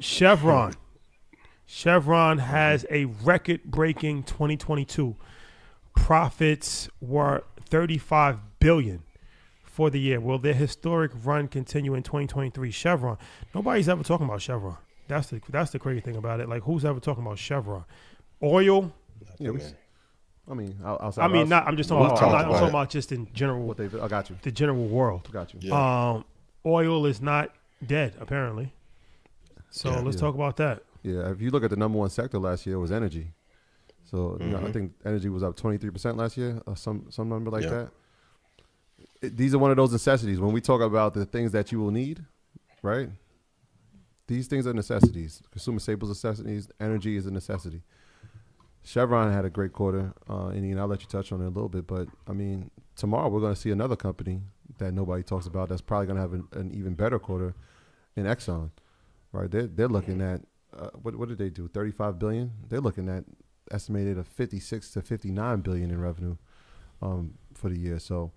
Chevron. Chevron has a record-breaking 2022. Profits were $35 billion for the year. Will their historic run continue in 2023? Chevron. Nobody's ever talking about Chevron. That's the crazy thing about it. Like, who's ever talking about Chevron? Oil. Yeah, I'm just talking about. I'm talking about just in general. What I got you. The general world. Got you. Yeah. Oil is not dead apparently. So let's talk about that. Yeah, if you look at the number one sector last year, it was energy. So I think energy was up 23% last year, or some number like that. These are one of those necessities. When we talk about the things that you will need, right? These things are necessities. Consumer staples necessities. Energy is a necessity. Chevron had a great quarter, and I'll let you touch on it a little bit. But, I mean, tomorrow we're going to see another company that nobody talks about that's probably going to have an even better quarter in Exxon, right? They're looking at, what did they do, $35 billion? They're looking at estimated of $56 to $59 billion in revenue for the year. So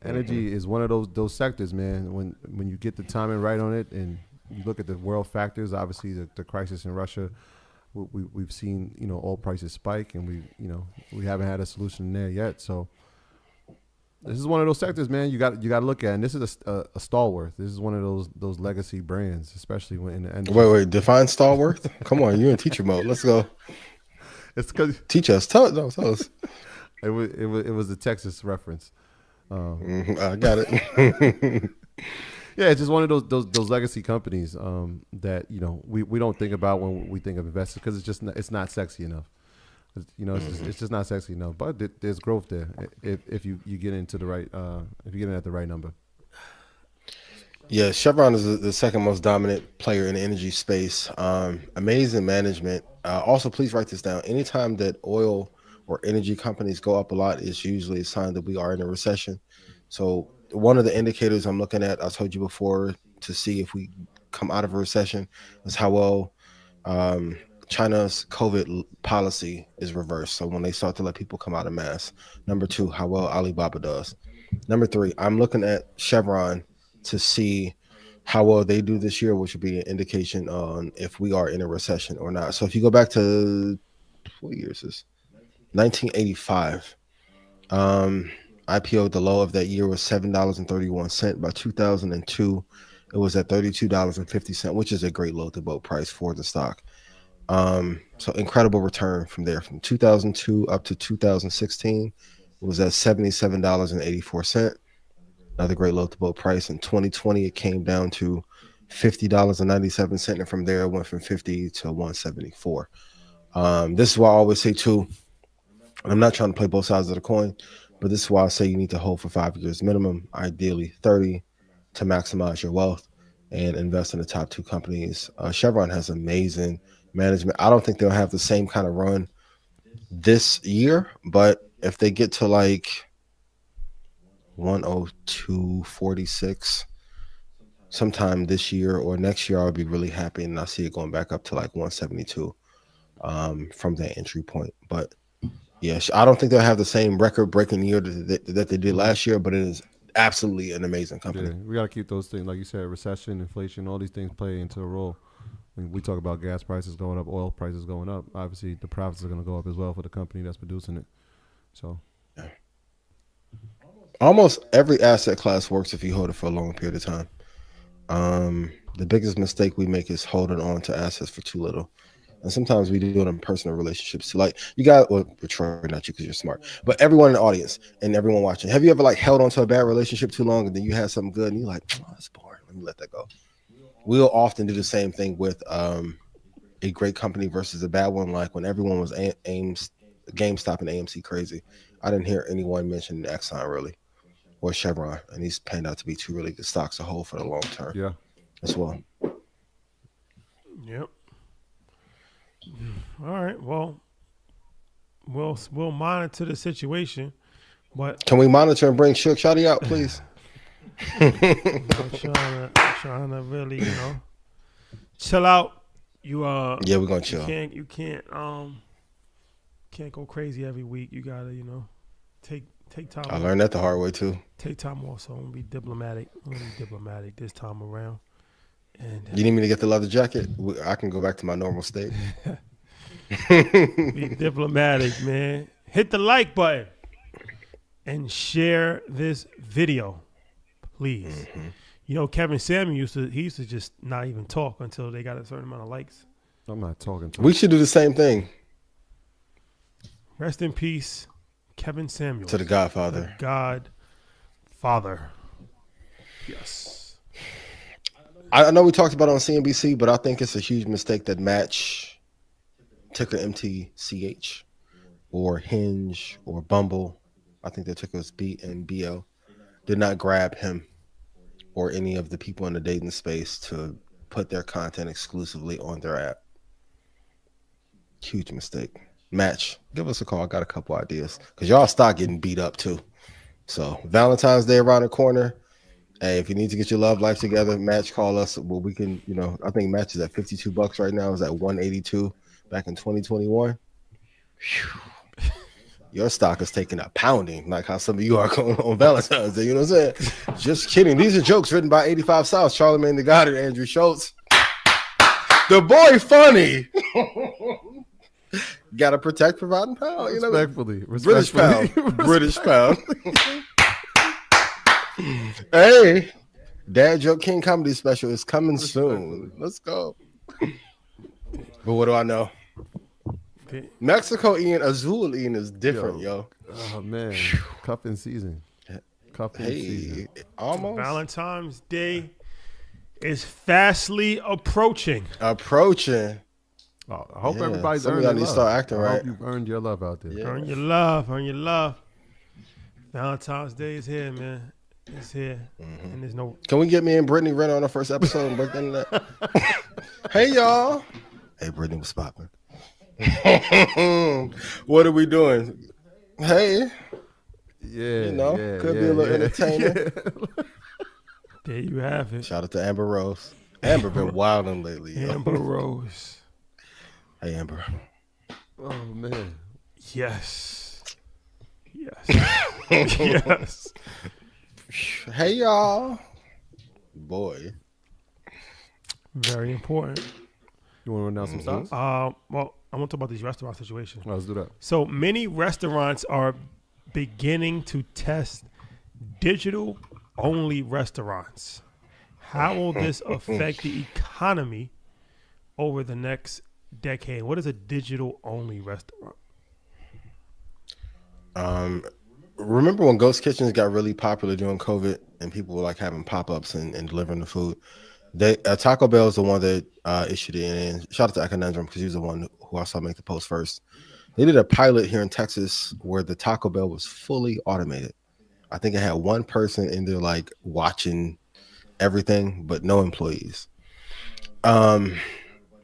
energy is one of those sectors, man. When you get the timing right on it and you look at the world factors, obviously the crisis in Russia, we've seen oil prices spike, and we haven't had a solution there yet. So this is one of those sectors, man. You got to look at, and this is a stalwart. This is one of those legacy brands, especially when in the end. Wait, define stalwart. Come on, you're in teacher mode. Let's go. It's because teach us. Tell us. It was the Texas reference. I got it. Yeah, it's just one of those legacy companies that we don't think about when we think of investors, because it's not sexy enough. It's just not sexy enough. But there's growth there if you get into the right if you get in at the right number. Yeah, Chevron is the second most dominant player in the energy space. Amazing management. Also, please write this down. Anytime that oil or energy companies go up a lot, it's usually a sign that we are in a recession. So one of the indicators I'm looking at, I told you before, to see if we come out of a recession, is how well China's COVID policy is reversed. So when they start to let people come out of mass. Number two, how well Alibaba does. Number three, I'm looking at Chevron to see how well they do this year, which would be an indication on if we are in a recession or not. So if you go back to, what year is this? 1985. IPO, the low of that year was $7.31. By 2002, it was at $32.50, which is a great low to boat price for the stock. So incredible return from there. From 2002 up to 2016, it was at $77.84. Another great low to boat price. In 2020, it came down to $50.97, and from there it went from 50 to 174. This is why I always say too, and I'm not trying to play both sides of the coin, but this is why I say you need to hold for 5 years minimum, ideally 30, to maximize your wealth and invest in the top two companies. Chevron has amazing management. I don't think they'll have the same kind of run this year, but if they get to like 102.46 sometime this year or next year, I'll be really happy, and I see it going back up to like 172 from that entry point. But yeah, I don't think they'll have the same record-breaking year that they did last year, but it is absolutely an amazing company. Yeah, we got to keep those things, like you said, recession, inflation, all these things play into a role. When we talk about gas prices going up, oil prices going up, obviously the profits are going to go up as well for the company that's producing it. So, yeah. Almost every asset class works if you hold it for a long period of time. The biggest mistake we make is holding on to assets for too little. And sometimes we do it in personal relationships. So like you got, well, Troy, not you because you're smart, but everyone in the audience and everyone watching, have you ever like held on to a bad relationship too long and then you had something good and you're like, oh, that's boring, let me let that go. We'll often do the same thing with a great company versus a bad one. Like when everyone was GameStop and AMC crazy, I didn't hear anyone mention Exxon really or Chevron, and these panned out to be two really good stocks to hold for the long term. Yeah, as well. Yep. All right. Well, we'll monitor the situation, but can we monitor and bring Shook Shotty out, please? I'm trying to really, chill out. Yeah, we're gonna chill. You can't go crazy every week. You gotta, take time. I learned that the hard way too. Take time off. So I'm gonna be diplomatic. This time around. And You need me to get the leather jacket? I can go back to my normal state. be diplomatic, man. Hit the like button and share this video, please. You know, Kevin Samuel used to just not even talk until they got a certain amount of likes. I'm not talking to We should do the same thing Rest in peace, Kevin Samuel. to the Godfather. Godfather. Yes. I know we talked about it on CNBC, but I think it's a huge mistake that Match, ticker MTCH, or Hinge, or Bumble, I think their ticker was B and BL, did not grab him or any of the people in the dating space to put their content exclusively on their app. Huge mistake. Match, give us a call. I got a couple ideas because y'all stock getting beat up too. So Valentine's Day around the corner. Hey, if you need to get your love life together, Match, call us. Well, we can, I think Match is at $52 right now. It was at $182 back in 2021. Whew. Your stock is taking a pounding, like how some of you are going on Valentine's Day. You know what I'm saying? Just kidding. These are jokes written by 85 South, Charlamagne the God, and Andrew Schultz. The boy funny. Gotta protect, provide, and pound. Respectfully. British pound. British pound. Hey, Dad Joke King comedy special is coming soon. Let's go. But what do I know? Mexico Ian, Azul Ian is different, yo. Oh man, cuffing season. Cuffing season. Almost. Valentine's Day is fastly approaching. Oh, I hope everybody's earned their love. Start acting right. I hope you've earned your love out there. Yeah. Earn your love. Earn your love. Valentine's Day is here, man. It's here. And there's no. Can we get me and Brittany Renner on our first episode and break into that? Hey, y'all. Hey, Brittany, what's popping? What are we doing? Hey. Yeah. Could be a little entertaining. Yeah. There you have it. Shout out to Amber Rose. Amber been wilding lately. Amber Rose. Hey, Amber. Oh man. Yes. Yes. Hey, y'all. Boy. Very important. You want to run down some stocks? Well, I want to talk about these restaurant situations. Let's do that. So many restaurants are beginning to test digital-only restaurants. How will this affect the economy over the next decade? What is a digital-only restaurant? Remember when ghost kitchens got really popular during COVID and people were like having pop-ups and delivering the food? Taco Bell is the one that issued it. And shout out to Econundrum because he was the one who I saw make the post first. They did a pilot here in Texas where the Taco Bell was fully automated. I think it had one person in there like watching everything, but no employees. I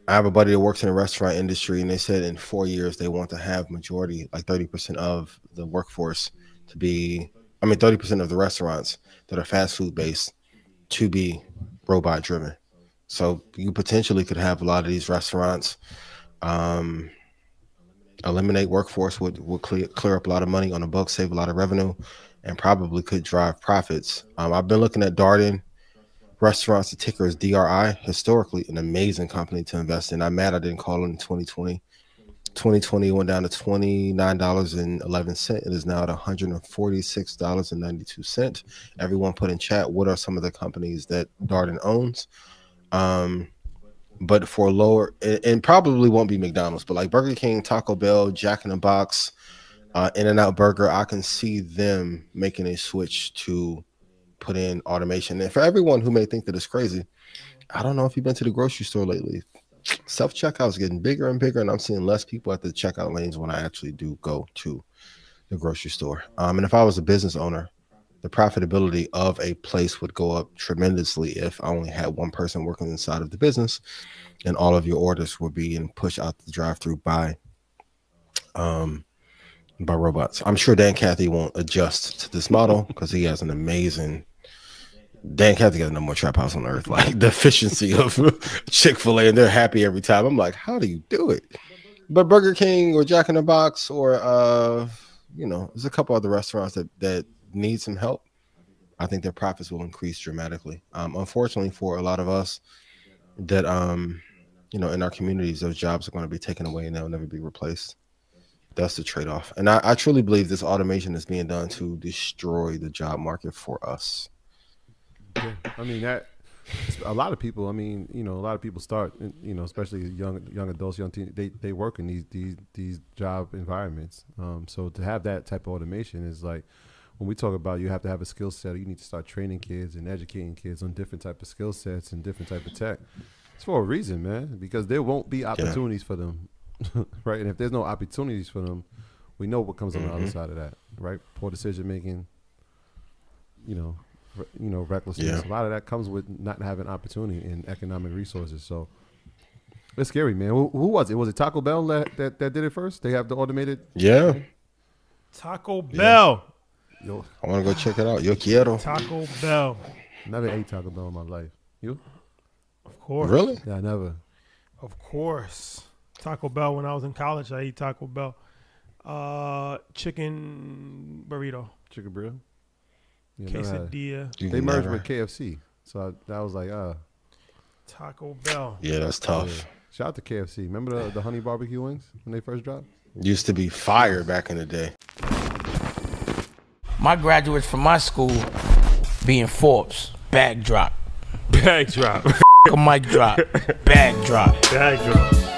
have a buddy that works in the restaurant industry, and they said in 4 years they want to have majority, like 30% of the workforce to be, 30% of the restaurants that are fast food based to be robot driven. So you potentially could have a lot of these restaurants eliminate workforce, would clear up a lot of money on the books, save a lot of revenue, and probably could drive profits. I've been looking at Darden Restaurants. The ticker is DRI. Historically, an amazing company to invest in. I'm mad I didn't call it in 2020. 2020 went down to $29.11. It is now at $146.92. Everyone put in chat, what are some of the companies that Darden owns? But for lower, and probably won't be McDonald's, but like Burger King, Taco Bell, Jack in the Box, In-N-Out Burger, I can see them making a switch to put in automation. And for everyone who may think that it's crazy, I don't know if you've been to the grocery store lately. Self-checkout is getting bigger and bigger, and I'm seeing less people at the checkout lanes when I actually do go to the grocery store. And if I was a business owner, the profitability of a place would go up tremendously if I only had one person working inside of the business and all of your orders were being pushed out the drive-through by robots. I'm sure Dan Cathy won't adjust to this model because he has an amazing Dan Cathy got no more trap house on earth. Like the efficiency of Chick-fil-A, and they're happy every time. I'm like, how do you do it? But Burger King or Jack in the Box or there's a couple other restaurants that need some help. I think their profits will increase dramatically. Unfortunately for a lot of us, that in our communities, those jobs are going to be taken away and they'll never be replaced. That's the trade-off. And I truly believe this automation is being done to destroy the job market for us. Yeah, I mean that. A lot of people. I mean, a lot of people start. Especially young adults, young teens. They work in these job environments. So to have that type of automation is like, when we talk about you have to have a skill set. You need to start training kids and educating kids on different type of skill sets and different type of tech. It's for a reason, man. Because there won't be opportunities for them, right? And if there's no opportunities for them, we know what comes on the other side of that, right? Poor decision making. Recklessness. Yeah. A lot of that comes with not having opportunity and economic resources. So it's scary, man. Who was it? Was it Taco Bell that did it first? They have the automated. Yeah. Taco Bell. Yo, I want to go check it out. Yo quiero. Taco Bell. never ate Taco Bell in my life. You? Of course. Really? Yeah, I never. Of course. Taco Bell. When I was in college, I ate Taco Bell. Chicken burrito. Chicken burrito. Yeah, Quesadilla. they merged with KFC, so that was like, Taco Bell. Yeah, that's tough. yeah. Shout out to KFC. Remember the honey barbecue wings when they first dropped? Used to be fire back in the day. My graduates from my school being Forbes, bag drop. Bag drop. A mic drop, bag drop. Bag drop.